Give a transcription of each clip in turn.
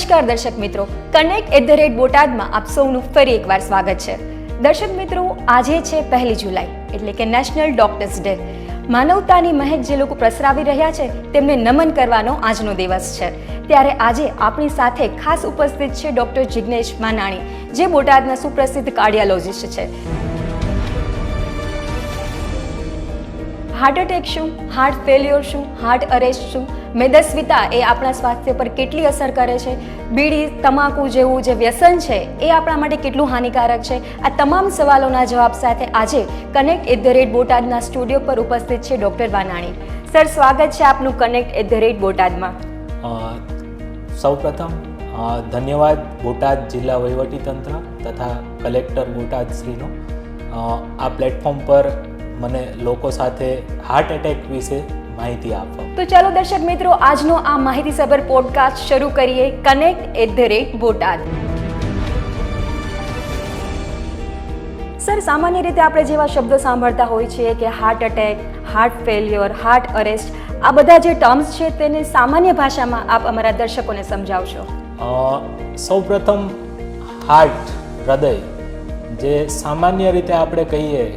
નમસ્કાર દર્શક મિત્રો, કનેક્ટ બોટાદમાં આપ સૌનું ફરી એકવાર સ્વાગત છે. દર્શક મિત્રો, આજે છે 1 જુલાઈ એટલે કે નેશનલ ડોક્ટર્સ ડે. માનવતાની મહેક જે લોકો પ્રસરાવી રહ્યા છે તેમને નમન કરવાનો આજનો દિવસ છે. ત્યારે આજે આપણી સાથે ખાસ ઉપસ્થિત છે ડોક્ટર જિગ્નેશ માનાણી, જે બોટાદના સુપ્રસિદ્ધ કાર્ડિયોલોજિસ્ટ છે. હાર્ટ એટેક શું, હાર્ટ ફેલ્યોર શું, હાર્ટ અરેસ્ટ શું, મેદસ્વીતા એ આપણા સ્વાસ્થ્ય પર કેટલી અસર કરે છે, બીડી તમાકુ જેવું જે વ્યસન છે એ આપણા માટે કેટલું હાનિકારક છે, આ તમામ સવાલોના જવાબ સાથે આજે કનેક્ટ બોટાદના સ્ટુડિયો પર ઉપસ્થિત છે ડૉક્ટર વાનાણી. સર, સ્વાગત છે આપનું કનેક્ટ બોટાદમાં. સૌપ્રથમ ધન્યવાદ બોટાદ જિલ્લા વહીવટીતંત્ર તથા કલેક્ટર બોટાદ શ્રીનો આ પ્લેટફોર્મ પર મને લોકો સાથે હાર્ટ એટેક વિશે માહિતી આપવા. તો ચાલો દર્શક મિત્રો, આજનો આ માહિતીસભર પોડકાસ્ટ શરૂ કરીએ. કનેક્ટ બોટાદ. સર, સામાન્ય રીતે આપણે જેવા શબ્દો સાંભળતા હોય છીએ કે heart attack, heart failure, heart arrest, આ બધા જે ટર્મ્સ છે તેને સામાન્ય ભાષામાં આપ અમારા દર્શકોને સમજાવશો. સૌપ્રથમ હાર્ટ, હૃદય, જે સામાન્ય રીતે આપણે કહીએ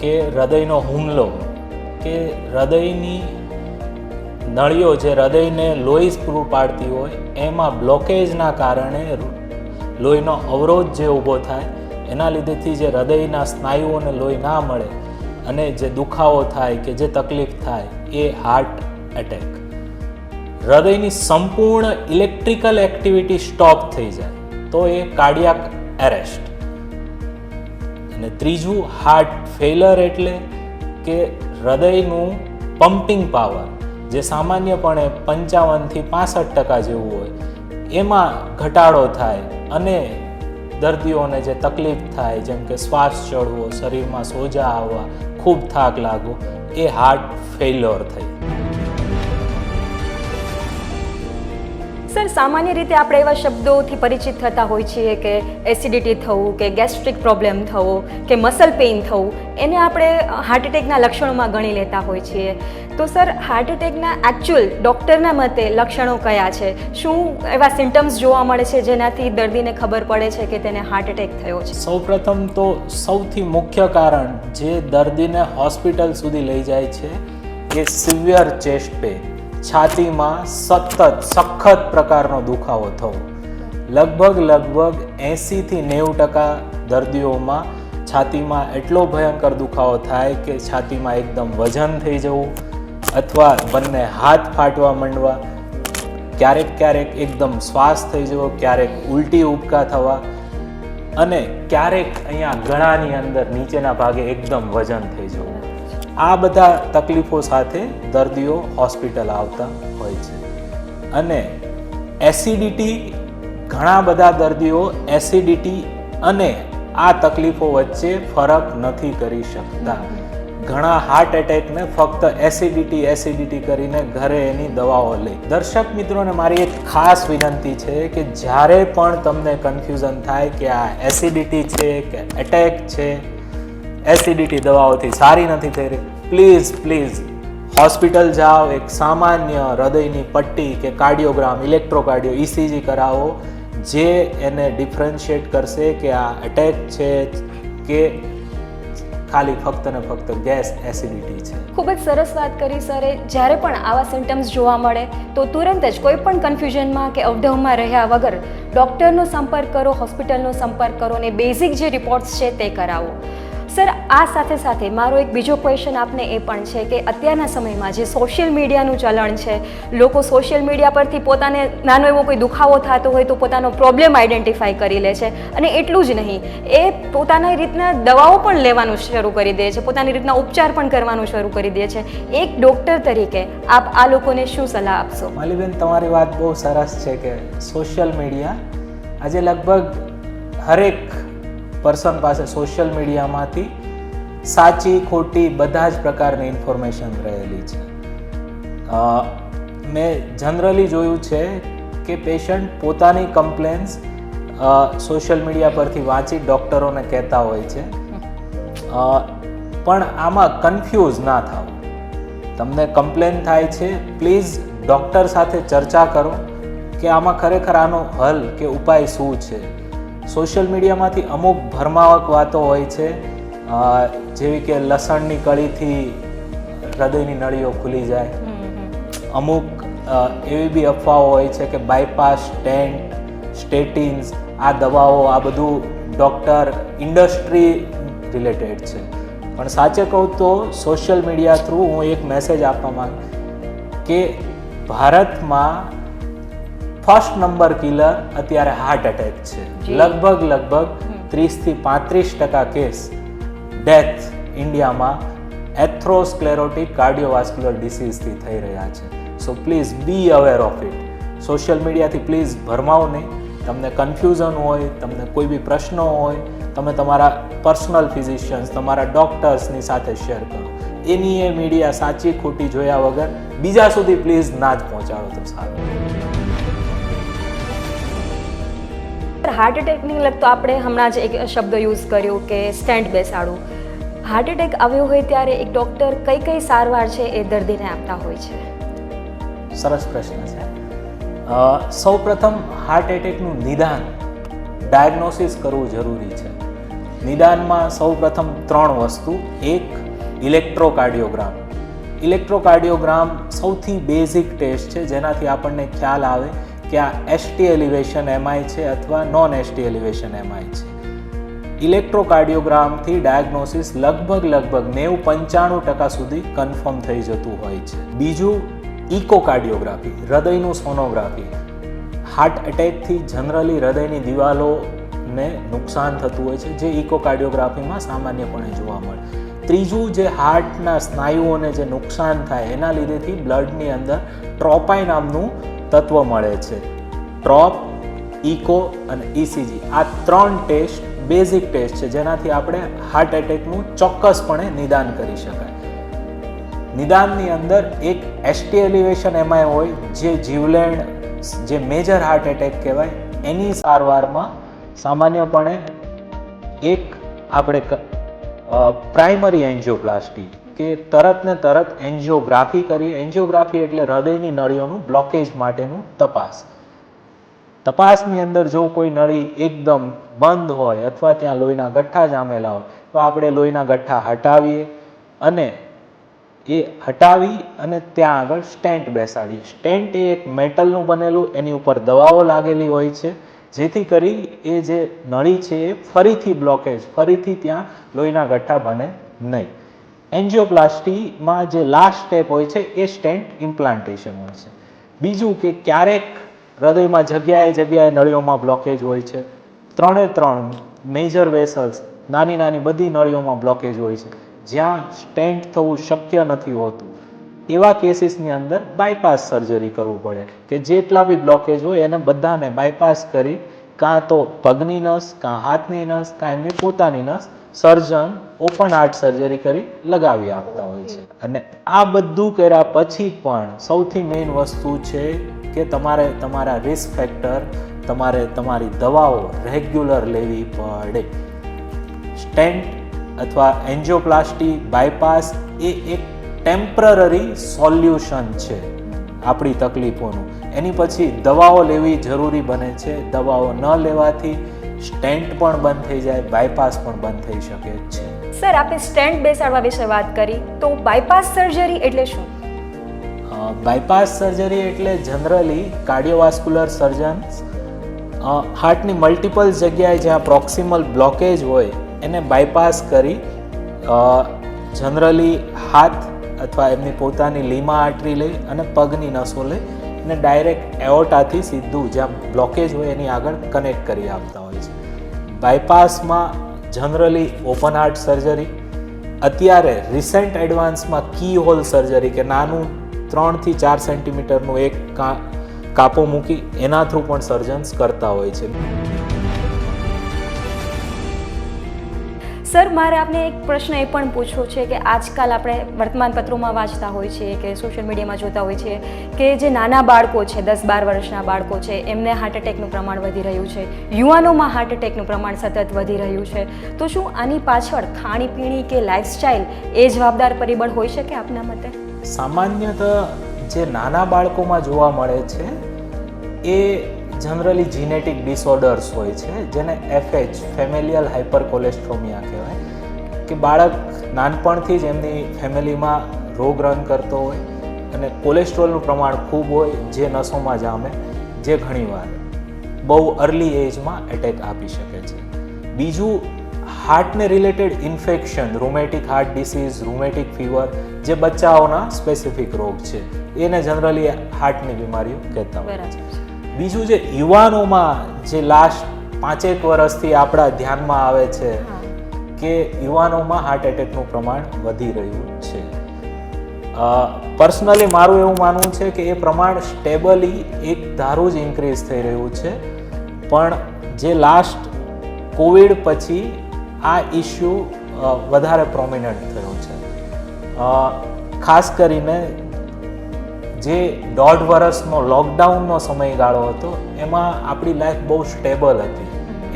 કે હૃદયનો હુમલો કે હૃદયની નળીઓ જે હૃદયને લોહી પૂરું પાડતી હોય એમાં બ્લોકેજના કારણે લોહીનો અવરોધ જે ઊભો થાય એના લીધેથી જે હૃદયના સ્નાયુઓને લોહી ના મળે અને જે દુખાવો થાય કે જે તકલીફ થાય એ હાર્ટ એટેક. હૃદયની સંપૂર્ણ ઇલેક્ટ્રિકલ એક્ટિવિટી સ્ટોપ થઈ જાય તો એ કાર્ડિયાક એરેસ્ટ. અને ત્રીજું હાર્ટ ફેલર એટલે કે હૃદયનું પમ્પિંગ પાવર જે સામાન્યપણે 55% થી 65% જેવું હોય એમાં ઘટાડો થાય અને દર્દીઓને જે તકલીફ થાય જેમ કે શ્વાસ ચડવો, શરીરમાં સોજા આવવા, ખૂબ થાક લાગવો, એ હાર્ટ ફેલ્યોર થઈ. સર, સામાન્ય રીતે આપણે એવા શબ્દોથી પરિચિત થતા હોય છીએ કે એસિડિટી થવું કે ગેસ્ટ્રિક પ્રોબ્લેમ થવો કે મસલ પેઇન થવું, એને આપણે હાર્ટ એટેકના લક્ષણોમાં ગણી લેતા હોય છીએ. તો સર, હાર્ટ એટેકના એકચ્યુઅલ ડૉક્ટરના મતે લક્ષણો કયા છે? શું એવા સિમ્ટમ્સ જોવા મળે છે જેનાથી દર્દીને ખબર પડે છે કે તેને હાર્ટ એટેક થયો છે? સૌપ્રથમ તો સૌથી મુખ્ય કારણ જે દર્દીને હોસ્પિટલ સુધી લઈ જાય છે એ સિવિયર ચેસ્ટ પેઇન, છાતીમાં સખત પ્રકારનો દુખાવો થવો. લગભગ 80% થી 90% દર્દીઓમાં છાતીમાં એટલો ભયંકર દુખાવો થાય કે છાતીમાં એકદમ વજન થઈ જવું અથવા બંને હાથ ફાટવા માંડવા, ક્યારેક એકદમ શ્વાસ થઈ જવો, ક્યારેક ઉલટી ઉબકા થવા અને ક્યારેક અહીંયા ગળાની અંદર નીચેના ભાગે એકદમ વજન થઈ જવું. આ બધા તકલીફો સાથે દર્દીઓ હોસ્પિટલ આવતા હોય છે. અને એસિડિટી, ઘણા બધા દર્દીઓ એસિડિટી અને આ તકલીફો વચ્ચે ફરક નથી કરી શકતા. ઘણા હાર્ટ એટેકને ફક્ત એસિડિટી કરીને ઘરે એની દવાઓ લે. દર્શક મિત્રોને મારી એક ખાસ વિનંતી છે કે જ્યારે પણ તમને કન્ફ્યુઝન થાય કે આ એસિડિટી છે કે એટેક છે, એસિડિટી દવાઓથી સારી નથી થઈ રહી, પ્લીઝ હોસ્પિટલ જાઓ, એક સામાન્ય હૃદયની પટ્ટી કે કાર્ડિયોગ્રામ, ઇલેક્ટ્રોકાર્ડિયો, ECG કરાવો, જે એને ડિફરન્શિએટ કરશે કે આ એટેક છે કે ખાલી ફક્ત ને ફક્ત ગેસ એસિડિટી છે. ખૂબ જ સરસ વાત કરી સરે. જ્યારે પણ આવા સિમ્ટમ્સ જોવા મળે તો તુરંત જ કોઈ પણ કન્ફ્યુઝનમાં કે અવઢવમાં રહ્યા વગર ડૉક્ટરનો સંપર્ક કરો, હોસ્પિટલનો સંપર્ક કરો અને બેઝિક જે રિપોર્ટ્સ છે તે કરાવો. સર, આ સાથે મારો એક બીજો ક્વેશ્ચન આપને એ પણ છે કે અત્યારના સમયમાં જે સોશિયલ મીડિયાનું ચલણ છે, લોકો સોશિયલ મીડિયા પરથી પોતાને નાનો એવો કોઈ દુખાવો થતો હોય તો પોતાનો પ્રોબ્લેમ આઈડેન્ટિફાઈ કરી લે છે. અને એટલું જ નહીં, એ પોતાની રીતના દવાઓ પણ લેવાનું શરૂ કરી દે છે, પોતાની રીતના ઉપચાર પણ કરવાનું શરૂ કરી દે છે. એક ડૉક્ટર તરીકે આપ આ લોકોને શું સલાહ આપશો? માલીબેન, તમારી વાત બહુ સરસ છે કે સોશિયલ મીડિયા આજે લગભગ હરેક પર્સન પાસે સોશિયલ મીડિયામાંથી સાચી ખોટી બધા જ પ્રકારની ઇન્ફોર્મેશન રહેલી છે. મેં જનરલી જોયું છે કે પેશન્ટ પોતાની કમ્પ્લેન્સ સોશિયલ મીડિયા પરથી વાંચી ડૉક્ટરોને કહેતા હોય છે, પણ આમાં કન્ફ્યુઝ ના થાવ. તમને કમ્પ્લેન થાય છે, પ્લીઝ ડૉક્ટર સાથે ચર્ચા કરો કે આમાં ખરેખર આનો હલ કે ઉપાય શું છે. સોશિયલ મીડિયામાંથી અમુક ભરમાવક વાતો હોય છે, જેવી કે લસણની કળીથી હૃદયની નળીઓ ખુલી જાય. અમુક એવી બી અફવાઓ હોય છે કે બાયપાસ, સ્ટેન્ટ, સ્ટેટિન્સ, આ દવાઓ, આ બધું ડૉક્ટર ઇન્ડસ્ટ્રી રિલેટેડ છે. પણ સાચે કહું તો સોશિયલ મીડિયા થ્રુ હું એક મેસેજ આપવા માંગુ કે ભારતમાં ફર્સ્ટ નંબર કિલર અત્યારે હાર્ટ એટેક છે. લગભગ 30 થી 35% કેસ ડેથ ઇન્ડિયામાં એથ્રોસ્ક્લેરોટિક કાર્ડિયોવાસ્ક્યુલર ડિસીઝથી થઈ રહ્યા છે. So please be aware of it. Social મીડિયાથી પ્લીઝ ભરમાવો નહીં. તમને કન્ફ્યુઝન હોય, તમને કોઈ બી પ્રશ્નો હોય, તમે તમારા પર્સનલ ફિઝિશિયન્સ, તમારા ડૉક્ટર્સની સાથે શેર કરો. એની એ મીડિયા સાચી ખોટી જોયા વગર બીજા સુધી પ્લીઝ ના જ પહોંચાડો તો સારું. હાર્ટ એટેકની લગતો આપણે હમણાં જ એક શબ્દ યુઝ કર્યો કે સ્ટેન્ટ બેસાડવું. હાર્ટ એટેક આવ્યો હોય ત્યારે એક ડૉક્ટર કઈ કઈ સારવાર છે એ દર્દીને આપતા હોય છે? સરસ પ્રશ્ન છે. સૌ પ્રથમ હાર્ટ એટેકનું નિદાન, ડાયગ્નોસિસ કરવું જરૂરી છે. નિદાનમાં સૌ પ્રથમ 3 વસ્તુ. એક, ઇલેક્ટ્રોકાર્ડિયોગ્રામ. ઇલેક્ટ્રોકાર્ડિયોગ્રામ સૌથી બેઝિક ટેસ્ટ છે જેનાથી આપણને ખ્યાલ આવે કે આ એસટી એલિવેશન એમઆઈ છે અથવા નોન એસટી એલિવેશન એમઆઈ છે. ઇલેક્ટ્રોકાર્ડિયોગ્રામથી ડાયગ્નોસિસ લગભગ 90-95% સુધી કન્ફર્મ થઈ જતું હોય છે. બીજું, ઇકોકાર્ડિયોગ્રાફી, હૃદયનું સોનોગ્રાફી. હાર્ટ એટેકથી જનરલી હૃદયની દિવાલોને નુકસાન થતું હોય છે, જે ઇકોકાર્ડિયોગ્રાફીમાં સામાન્યપણે જોવા મળે. ત્રીજું, જે હાર્ટના સ્નાયુઓને જે નુકસાન થાય એના લીધેથી બ્લડની અંદર ટ્રોપાઈ નામનું તત્વ મળે છે. ટ્રોપ, ઇકો અને ઇસીજી, આ 3 ટેસ્ટ બેઝિક ટેસ્ટ છે જેનાથી આપણે હાર્ટ એટેકનું ચોક્કસપણે નિદાન કરી શકાય. નિદાનની અંદર એક એસટી એલિવેશન એમઆઈ હોય જે જીવલેણ, જે મેજર હાર્ટ એટેક કહેવાય, એની સારવારમાં સામાન્યપણે એક આપણે પ્રાઇમરી એન્જિયોપ્લાસ્ટી કે તરત ને તરત એન્જિયોગ્રાફી કરી. એન્જિયોગ્રાફી એટલે હૃદયની નળીઓનું બ્લોકેજ માટેનું તપાસ. તપાસની અંદર જો કોઈ નળી એકદમ બંધ હોય અથવા ત્યાં લોહીના ગઠ્ઠા જામેલા હોય તો આપણે લોહીના ગઠ્ઠા હટાવીએ અને ત્યાં આગળ સ્ટેન્ટ બેસાડીએ. સ્ટેન્ટ એ એક મેટલનું બનેલું, એની ઉપર દવાઓ લાગેલી હોય છે જેથી કરી એ જે નળી છે એ ફરીથી ત્યાં લોહીના ગઠ્ઠા બને નહીં. એન્જિયોપ્લાસ્ટીમાં જે લાસ્ટ સ્ટેપ હોય છે એ સ્ટેન્ટ ઇમ્પ્લાન્ટેશન હોય છે. બીજું કે ક્યારેક હૃદયમાં જગ્યાએ નળીઓમાં બ્લોકેજ હોય છે. 3 મેજર વેસલ્સ, નાની બધી નળીઓમાં બ્લોકેજ હોય છે જ્યાં સ્ટેન્ટ થવું શક્ય નથી હોતું. એવા કેસીસની અંદર બાયપાસ સર્જરી કરવું પડે કે જેટલા બી બ્લોકેજ હોય એને બધાને બાયપાસ કરી કાં તો પગની નસ, કાં હાથની નસ, કાં એમની પોતાની નસ સર્જન ઓપન હાર્ટ સર્જરી કરી લગાવી આપતા હોય છે. અને આ બધું કર્યા પછી પણ સૌથી મેઇન વસ્તુ છે કે તમારે તમારા રિસ્ક ફેક્ટર, તમારી દવાઓ રેગ્યુલર લેવી પડે. સ્ટેન્ટ અથવા એન્જિયોપ્લાસ્ટી, બાયપાસ એ એક ટેમ્પરરી સોલ્યુશન છે આપણી તકલીફોનું. એની પછી દવાઓ લેવી જરૂરી બને છે. દવાઓ ન લેવાથી સ્ટેન્ટ પણ બંધ થઈ જાય, બાયપાસ પણ બંધ થઈ શકે છે. સર, આપણે સ્ટેન્ટ બેસાડવા વિશે વાત કરી, તો બાયપાસ સર્જરી એટલે શું? બાયપાસ સર્જરી એટલે જનરલી કાર્ડિયોવાસ્ક્યુલર સર્જન્સ હાર્ટની મલ્ટિપલ જગ્યાએ જ્યાં પ્રોક્સિમલ બ્લોકેજ હોય એને બાયપાસ કરી જનરલી હાથ અથવા એમની પોતાની લીમા આર્ટરી લઈ અને પગની નસો લઈ અને ડાયરેક્ટ એઓર્ટાથી સીધું જ્યાં બ્લોકેજ હોય એની આગળ કનેક્ટ કરી આપતા હોય છે. બાયપાસમાં જનરલી ઓપન હાર્ટ સર્જરી, અત્યારે રિસેન્ટ એડવાન્સમાં કી હોલ સર્જરી કે નાનું 3 થી 4 સેન્ટીમીટરનું એક કાપો મૂકી એના થ્રુ પણ સર્જન્સ કરતા હોય છે. સર, મારે આપને એક પ્રશ્ન એ પણ પૂછવો છે કે આજકાલ આપણે વર્તમાનપત્રોમાં વાંચતા હોય છીએ કે સોશિયલ મીડિયામાં જોતા હોય છીએ કે જે નાના બાળકો છે, 10-12 વર્ષના બાળકો છે, એમને હાર્ટ એટેકનું પ્રમાણ વધી રહ્યું છે. યુવાનોમાં હાર્ટ એટેકનું પ્રમાણ સતત વધી રહ્યું છે. તો શું આની પાછળ ખાણીપીણી કે લાઇફસ્ટાઇલ એ જવાબદાર પરિબળ હોઈ શકે આપના મતે? સામાન્યતઃ જે નાના બાળકોમાં જોવા મળે છે એ જનરલી જીનેટિક ડિસઓર્ડર્સ હોય છે, જેને FH ફેમિલિયલ હાઇપરકોલેસ્ટ્રોમિયા કહેવાય, કે બાળક નાનપણથી જ એમની ફેમિલીમાં રોગ રન કરતો હોય અને કોલેસ્ટ્રોલનું પ્રમાણ ખૂબ હોય, જે નસોમાં જામે, જે ઘણીવાર બહુ અર્લી એજમાં એટેક આપી શકે છે. બીજું, હાર્ટને related infection, rheumatic heart disease, rheumatic fever, જે બચ્ચાઓના સ્પેસિફિક રોગ છે, એને જનરલી હાર્ટની બીમારીઓ કહેતા હોય છે. બીજું, જે યુવાનોમાં જે લાસ્ટ 5-1 વર્ષથી આપણા ધ્યાનમાં આવે છે કે યુવાનોમાં હાર્ટ એટેકનું પ્રમાણ વધી રહ્યું છે. પર્સનલી મારું એવું માનવું છે કે એ પ્રમાણ સ્ટેબલી એક ધારું જ ઇન્ક્રીઝ થઈ રહ્યું છે, પણ જે લાસ્ટ કોવિડ પછી આ ઇસ્યુ વધારે પ્રોમિનન્ટ થયો છે. ખાસ કરીને જે 1.5 વર્ષનો લોકડાઉનનો સમયગાળો હતો, એમાં આપણી લાઈફ બહુ સ્ટેબલ હતી,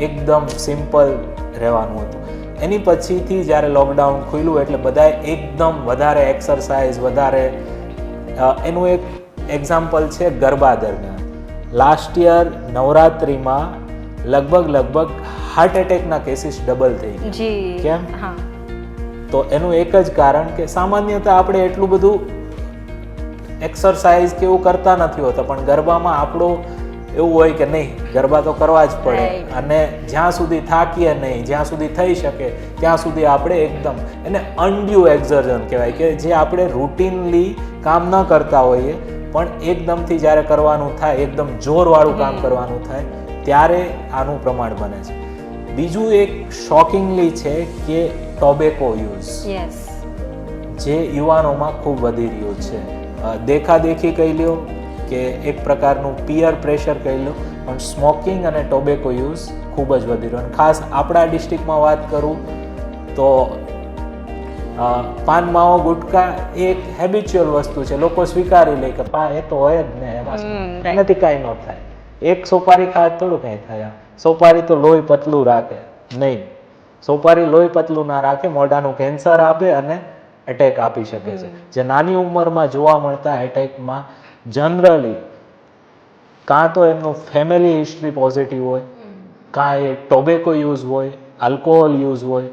એકદમ સિમ્પલ રહેવાનું હતું. એની પછીથી જ્યારે લોકડાઉન ખુલ્યું એટલે બધાએ એકદમ વધારે એક્સરસાઇઝ, વધારે, એનું એક એક્ઝામ્પલ છે ગરબા દરમિયાન. લાસ્ટ યર નવરાત્રિમાં લગભગ હાર્ટ એટેકના કેસીસ ડબલ થઈ ગયા. કેમ? તો એનું એક જ કારણ કે સામાન્યતઃ આપણે એટલું બધું એક્સરસાઇઝ કે એવું કરતા નથી હોતા, પણ ગરબામાં આપણો એવું હોય કે નહીં, ગરબા તો કરવા જ પડે, અને જ્યાં સુધી થાકીએ નહીં, જ્યાં સુધી થઈ શકે ત્યાં સુધી આપણે એકદમ, એને અનડ્યુ એક્ઝર્ઝન કહેવાય, કે જે આપણે રૂટીનલી કામ ન કરતા હોઈએ પણ એકદમથી જ્યારે કરવાનું થાય, એકદમ જોરવાળું કામ કરવાનું થાય, ત્યારે આનું પ્રમાણ બને છે. બીજું એક શોકિંગલી છે કે ટોબેકો યુઝ, જે યુવાનોમાં ખૂબ વધી રહ્યો છે. દેખાદેખી કહી લ્યો કે એક પ્રકારનું પિયર પ્રેશર કહી લો, પણ સ્મોકિંગ અને ટોબેકો યુઝ ખૂબ જ વધી રહ્યો. અને ખાસ આપણા ડિસ્ટ્રિક્ટમાં વાત કરું તો પાન માવો ગુટકા એ એક હેબિચ્યુઅલ વસ્તુ છે, લોકો સ્વીકારી લે કે એ તો હોય જ ને, એનાથી કાંઈ ન થાય. એક સોપારી ખાય થોડું કાંઈ થાય. સોપારી તો લોહી પતલું રાખે નહીં, સોપારી લોહી પતલું ના રાખે, મોઢાનું કેન્સર આપે અને એટેક આપી શકે છે. જે નાની ઉંમરમાં જોવા મળતા એટેકમાં જનરલી કાં તો એમનું ફેમિલી હિસ્ટ્રી પોઝિટિવ હોય, કાં એ ટોબેકો યુઝ હોય, આલ્કોહોલ યુઝ હોય.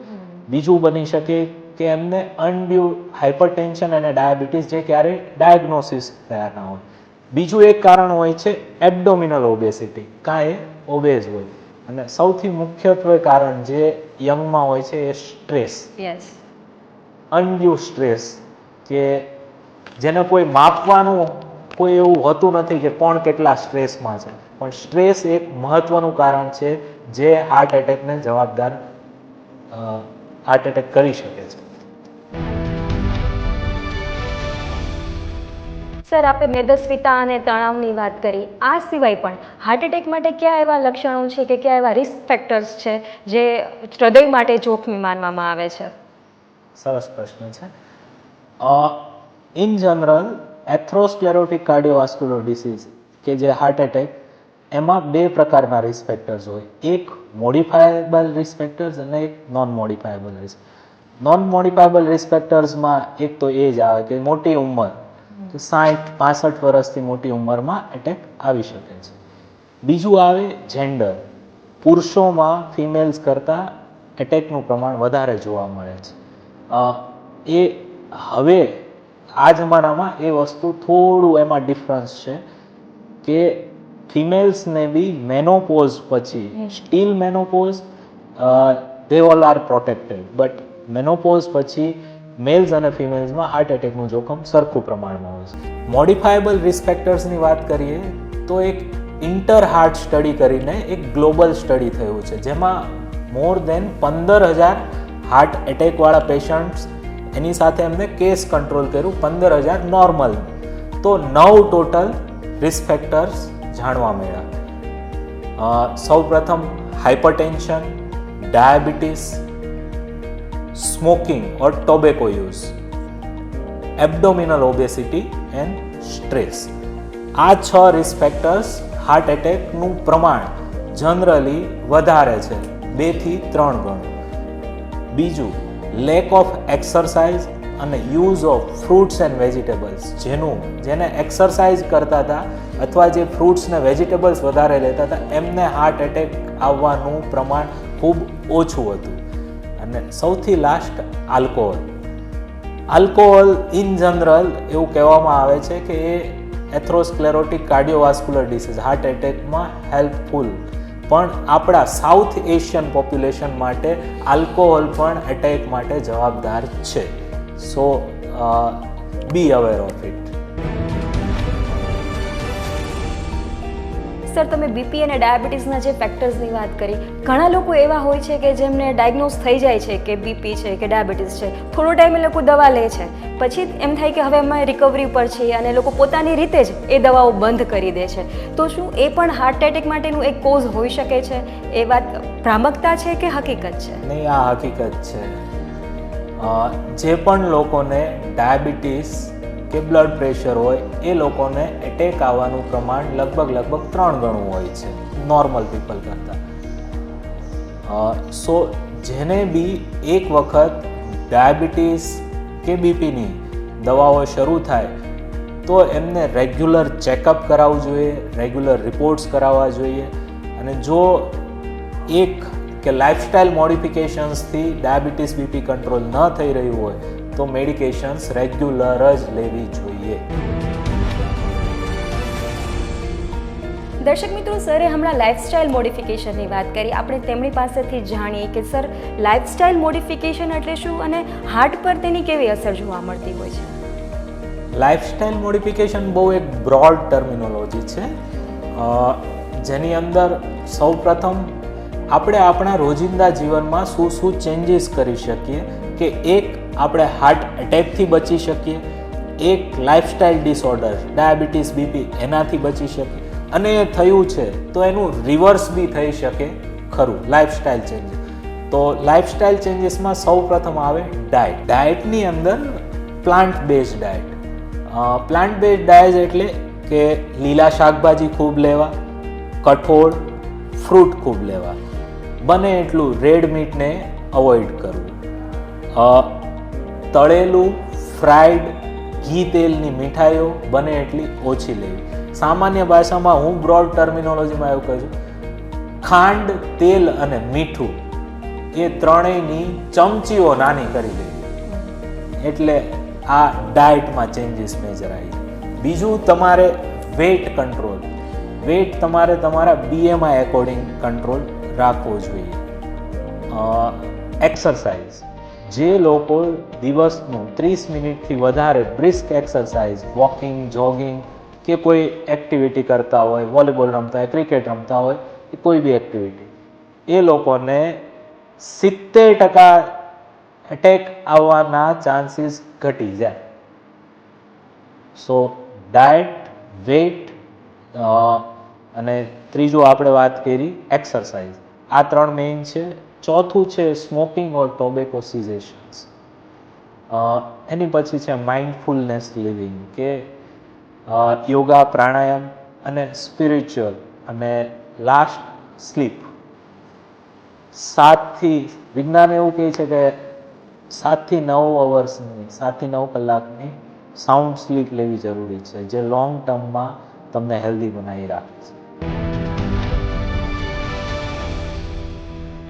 બીજું બની શકે કે એમને અનડ્યુ હાઇપરટેન્શન અને ડાયાબિટીસ, જે ક્યારેય ડાયગ્નોસિસ થયા ના હોય. બીજું એક કારણ હોય છે એબડોમિનલ ઓબેસિટી, કાં એ ઓબેઝ હોય. અને સૌથી મુખ્યત્વે કારણ જે યંગમાં હોય છે એ સ્ટ્રેસ, અનડ્યુ સ્ટ્રેસ, કે જેને કોઈ માપવાનું કોઈ એવું હોતું નથી કે કોણ કેટલા સ્ટ્રેસમાં છે, પણ સ્ટ્રેસ એક મહત્વનું કારણ છે જે હાર્ટ એટેકને જવાબદાર, હાર્ટ એટેક કરી શકે છે. સર, આપણે મેદસ્વીતા અને તણાવની વાત કરી, આ સિવાય પણ હાર્ટ એટેક માટે કયા એવા લક્ષણો છે કે કયા એવા રિસ્ક ફેક્ટર્સ છે જે હૃદય માટે જોખમી માનવામાં આવે છે? સરસ પ્રશ્ન છે. ઇન જનરલ એથ્રોસ્ક્લેરોટિક કાર્ડિયોવાસ્ક્યુલર ડિસીઝ કે જે હાર્ટ એટેક, એમાં 2 પ્રકારના રિસ્ક ફેક્ટર્સ હોય, એક મોડિફાયેબલ રિસ્ક ફેક્ટર્સ અને એક non modifiable risk. Non modifiable risk ફેક્ટર્સમાં એક તો એ જ આવે કે મોટી ઉંમર, 60-65 વર્ષથી મોટી ઉંમરમાં એટેક આવી શકે છે. બીજું આવે જેન્ડર, પુરુષોમાં ફિમેલ્સ કરતાં એટેકનું પ્રમાણ વધારે જોવા મળે છે. એ હવે આ જમાનામાં એ વસ્તુ થોડું એમાં ડિફરન્સ છે કે ફિમેલ્સને બી મેનોપોઝ પછી, steel menopause they all are protected, but menopause પછી મેલ્સ અને ફિમેલ્સમાં હાર્ટ એટેકનું જોખમ સરખું પ્રમાણમાં હોય છે. મોડિફાયેબલ રિસ્ક ફેક્ટર્સની વાત કરીએ તો એક ઇન્ટર હાર્ટ સ્ટડી કરીને એક ગ્લોબલ સ્ટડી થયું છે, જેમાં મોર દેન 15,000 હાર્ટ એટેકવાળા પેશન્ટ્સ, એની સાથે એમને કેસ કંટ્રોલ કર્યું, 15,000 નોર્મલ, તો 9 ટોટલ રિસ્ક ફેક્ટર્સ જાણવા મળ્યા. સૌપ્રથમ hypertension, diabetes, smoking or tobacco use, abdominal obesity and stress. આ 6 રિસ્ક ફેક્ટર્સ હાર્ટ એટેકનું પ્રમાણ જનરલી વધારે છે, 2 થી 3 ગણું. બીજું, લેક ઓફ એક્સરસાઇઝ અને use of fruits and vegetables જેને એક્સરસાઇઝ કરતા હતા અથવા જે ફ્રૂટ્સ ને વેજીટેબલ્સ વધારે લેતા હતા એમને હાર્ટ એટેક આવવાનું પ્રમાણ ખૂબ ઓછું હતું. અને સૌથી લાસ્ટ આલ્કોહોલ ઇન જનરલ એવું કહેવામાં આવે છે કે એ એથ્રોસ્ક્લેરોટિક કાર્ડિયોવાસ્ક્યુલર ડિસીઝ હાર્ટ એટેકમાં હેલ્પફુલ, પણ આપણા સાઉથ એશિયન પોપ્યુલેશન માટે આલ્કોહોલ પણ એટેક માટે જવાબદાર છે. So be aware of it. Sir, તમે બીપી અને ડાયાબિટીસના જે ફેક્ટર્સની વાત કરી, ઘણા લોકો એવા હોય છે કે જેમને ડાયગ્નોઝ થઈ જાય છે કે બીપી છે કે ડાયાબિટીસ છે, થોડો ટાઈમ એ લોકો દવા લે છે, પછી એમ થાય કે હવે અમે રિકવરી પર છીએ અને લોકો પોતાની રીતે જ એ દવાઓ બંધ કરી દે છે. તો શું એ પણ હાર્ટ એટેક માટેનું એક કોઝ હોઈ શકે છે? એ વાત ભ્રામકતા છે કે હકીકત છે? નહીં, આ હકીકત છે. જે પણ લોકોને ડાયાબિટીસ કે બ્લડ પ્રેશર હોય એ લોકોને એટેક આવવાનું પ્રમાણ લગભગ 3 ગણું હોય છે નોર્મલ પીપલ કરતાં. સો જેને બી એક વખત ડાયાબિટીસ કે બીપીની દવાઓ શરૂ થાય તો એમને રેગ્યુલર ચેકઅપ કરાવવું જોઈએ, રેગ્યુલર રિપોર્ટ્સ કરાવવા જોઈએ. અને જો એક કે લાઇફસ્ટાઇલ મોડિફિકેશન્સથી ડાયાબિટીસ બીપી કંટ્રોલ ન થઈ રહ્યું હોય તો મેડિકેશન્સ રેગ્યુલર જ લેવી જોઈએ. દર્શક મિત્રો, સરે હમણાં લાઇફસ્ટાઇલ મોડિફિકેશનની વાત કરી. આપણે તેમની પાસેથી જાણીએ કે સર, લાઇફસ્ટાઇલ મોડિફિકેશન એટલે શું અને હાર્ટ પર તેની કેવી અસર જોવા મળતી હોય છે? લાઇફસ્ટાઇલ મોડિફિકેશન બહુ એક બ્રોડ ટર્મિનોલોજી છે, જેની અંદર સૌપ્રથમ આપણે આપણા રોજિંદા જીવનમાં શું ચેન્જીસ કરી શકીએ કે એક આપણે હાર્ટ એટેકથી બચી શકીએ, એક લાઇફસ્ટાઇલ ડિસઓર્ડર ડાયાબિટીસ બીપી એનાથી બચી શકીએ, અને એ થયું છે તો એનું રિવર્સ બી થઈ શકે ખરું લાઇફસ્ટાઇલ ચેન્જીસ. તો લાઇફસ્ટાઇલ ચેન્જીસમાં સૌ પ્રથમ આવે ડાયટની અંદર plant based diet. Plant based diet એટલે કે લીલા શાકભાજી ખૂબ લેવા, કઠોળ, ફ્રૂટ ખૂબ લેવા, બને એટલું રેડ મીટને અવોઇડ કરવું, તળેલું ફ્રાઈડ ઘી તેલની મીઠાઈઓ બને એટલી ઓછી લેવી. સામાન્ય ભાષામાં હું બ્રોડ ટર્મિનોલોજીમાં એવું કહું છું, ખાંડ, તેલ અને મીઠું એ ત્રણેયની ચમચીઓ નાની કરી લેવી. એટલે આ ડાયટમાં ચેન્જીસ મેજર આવી. બીજું, તમારે વેઇટ કંટ્રોલ. વેઇટ તમારે તમારા BMI એકોર્ડિંગ કંટ્રોલ રાખવો જોઈએ. એક્સરસાઇઝ, જે લોકો દિવસનું 30 મિનિટથી વધારે બ્રિસ્ક એક્સરસાઇઝ, વોકિંગ, જોગિંગ કે કોઈ એક્ટિવિટી કરતા હોય, વોલીબોલ રમતા હોય, ક્રિકેટ રમતા હોય કે કોઈ બી એક્ટિવિટી, એ લોકોને 70% એટેક આવવાના ચાન્સીસ ઘટી જાય. સો ડાયટ, વેઇટ અને ત્રીજું આપણે વાત કરી એક્સરસાઇઝ, આ 3 મેઇન છે. ચોથું છે સ્મોકિંગ ઓર ટોબેકો સિઝેશન્સ. એની પછી છે માઇન્ડફુલનેસ લિવિંગ કે યોગા, પ્રાણાયામ અને સ્પિરિચ્યુઅલ. અને લાસ્ટ સ્લીપ. વિજ્ઞાન એવું કહે છે કે 7 થી 9 કલાકની સાઉન્ડ સ્લીપ લેવી જરૂરી છે, જે લોંગ ટર્મમાં તમને હેલ્ધી બનાવી રાખે છે.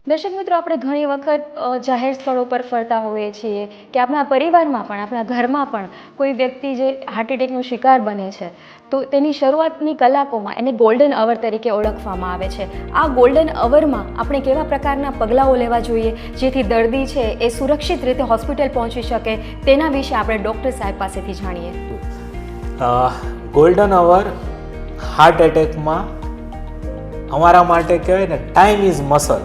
દર્શક મિત્રો, આપણે ઘણી વખત જાહેર સ્થળો પર ફરતા હોઈએ છીએ કે આપણા પરિવારમાં પણ, આપણા ઘરમાં પણ કોઈ વ્યક્તિ જે હાર્ટ એટેકનો શિકાર બને છે તો તેની શરૂઆતની કલાકોમાં એને ગોલ્ડન અવર તરીકે ઓળખવામાં આવે છે. આ ગોલ્ડન અવરમાં આપણે કેવા પ્રકારના પગલાઓ લેવા જોઈએ જેથી દર્દી છે એ સુરક્ષિત રીતે હોસ્પિટલ પહોંચી શકે, તેના વિશે આપણે ડૉક્ટર સાહેબ પાસેથી જાણીએ. ગોલ્ડન અવર હાર્ટ એટેકમાં અમારા માટે કહેવાય ને, ટાઈમ ઇઝ મસલ.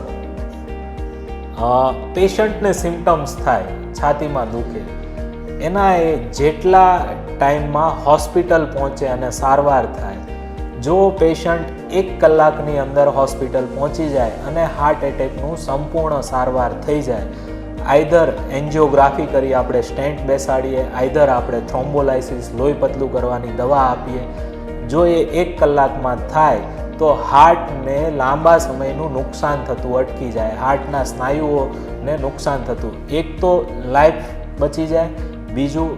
પેશન્ટને સિમ્ટમ્સ થાય, છાતીમાં દુખે, એના એ જેટલા ટાઈમમાં હોસ્પિટલ પહોંચે અને સારવાર થાય. જો પેશન્ટ 1 કલાકની અંદર હોસ્પિટલ પહોંચી જાય અને હાર્ટ એટેકનું સંપૂર્ણ સારવાર થઈ જાય, આઈધર એન્જિયોગ્રાફી કરી આપણે સ્ટેન્ટ બેસાડીએ, આઈધર આપણે થ્રોમ્બોલાઇસિસ લોહી પતલું કરવાની દવા આપીએ, જો એ 1 કલાકમાં થાય તો હાર્ટને લાંબા સમયનું નુકસાન થતું અટકી જાય, હાર્ટના સ્નાયુઓને નુકસાન થતું, એક તો લાઈફ બચી જાય, બીજું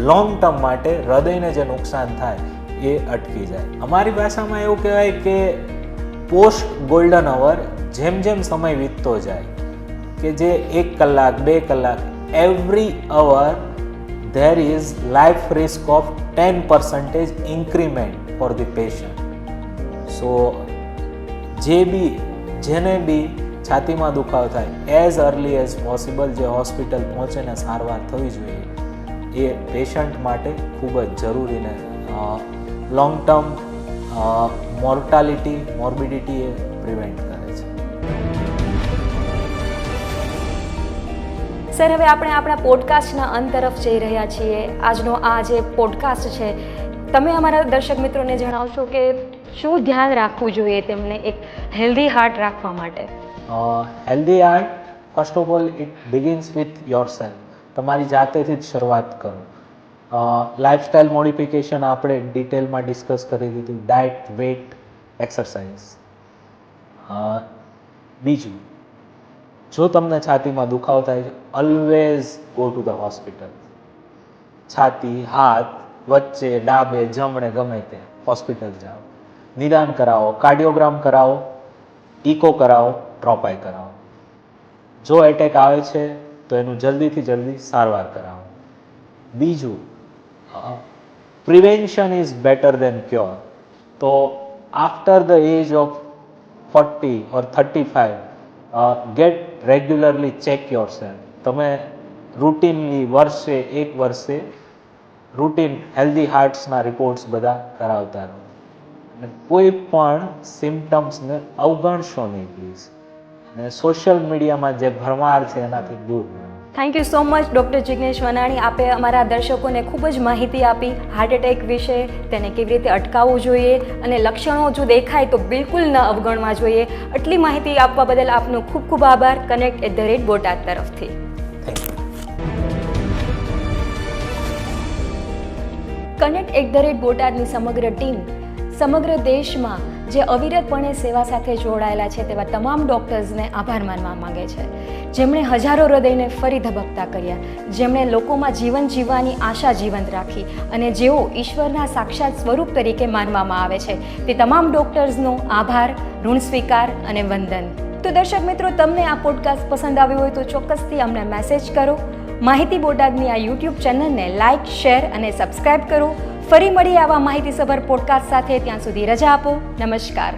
લોંગ ટર્મ માટે હૃદયને જે નુકસાન થાય એ અટકી જાય. અમારી ભાષામાં એવું કહેવાય કે પોસ્ટ ગોલ્ડન અવર, જેમ જેમ સમય વીતતો જાય કે જે 1 કલાક 2 કલાક every hour there is life risk of 10% increment for the patient. So જેને બી છાતીમાં દુખાવો થાય એઝ અર્લી એઝ પોસિબલ જે હોસ્પિટલ પહોંચે ને સારવાર થવી જોઈએ એ પેશન્ટ માટે ખૂબ જ જરૂરી ને લોંગ ટર્મ મોર્બિડિટી એ પ્રિવેન્ટ કરે છે. સર, હવે આપણે આપણા પોડકાસ્ટના અંત તરફ જઈ રહ્યા છીએ. આજનો આ જે પોડકાસ્ટ છે, તમે અમારા દર્શક મિત્રોને જણાવશો કે શું ધ્યાન રાખવું જોઈએ તેમને એક હેલ્ધી હાર્ટ રાખવા માટે? Healthy heart, first of all it begins with your self. તમારી જાતેથી જ શરૂઆત કરો. લાઇફસ્ટાઇલ મોડિફિકેશન આપણે ડિટેલમાં ડિસ્કસ કરી દીધું, ડાયટ, વેટ, એક્સરસાઇઝ. બીજું, જો તમને છાતીમાં દુખાવો થાય છે, always go to the hospital. છાતી, હાથ, વચ્ચે, ડાબે, જમણે, ગમે તે હોસ્પિટલ જાઓ, નિદાન કરાવો, કાર્ડિયોગ્રામ કરાવો, ઇકો કરાવો, ટ્રોપાઈ કરાવો. જો એટેક આવે છે તો એનું જલ્દીથી જલ્દી સારવાર કરાવો. બીજું, prevention is better than cure. તો after the age of 40 or 35 get regularly check yourself. તમે રૂટીનલી એક વર્ષે રૂટીન હેલ્ધી હાર્ટ્સના રિપોર્ટ્સ બધા કરાવતા રહો. અને કોઈ પણ સિમ્ટમ્સને અવગણશો નહીં પ્લીઝ. અને સોશિયલ મીડિયામાં જે ભરમાર છે એનાથી દૂર રહો. Thank you so much doctor Jignesh Vanani. આપે અમારા દર્શકોને ખૂબ જ માહિતી આપી હાર્ટ એટેક વિશે, તેને કેવી રીતે અટકાવવું જોઈએ અને લક્ષણો જો દેખાય તો બિલકુલ ન અવગણવા જોઈએ. આટલી માહિતી આપવા બદલ આપનો ખૂબ ખૂબ આભાર connect@botat તરફથી. connect@botatની સમગ્ર ટીમ સમગ્ર દેશમાં જે અવિરતપણે સેવા સાથે જોડાયેલા છે તેવા તમામ ડૉક્ટર્સને આભાર માનવા માંગે છે, જેમણે હજારો હૃદયને ફરી ધબકતા કર્યા, જેમણે લોકોમાં જીવન જીવવાની આશા જીવંત રાખી અને જેઓ ઈશ્વરના સાક્ષાત સ્વરૂપ તરીકે માનવામાં આવે છે. તે તમામ ડૉક્ટર્સનો આભાર, ઋણ સ્વીકાર અને વંદન. તો દર્શક મિત્રો, તમને આ પોડકાસ્ટ પસંદ આવ્યો હોય તો ચોક્કસથી અમને મેસેજ કરો. માહિતી બોટાદની આ યુટ્યુબ ચેનલને લાઇક, શેર અને સબસ્ક્રાઇબ કરો. ફરી મળીએ આવા માહિતીસભર પોડકાસ્ટ સાથે. ત્યાં સુધી રજા આપો. નમસ્કાર.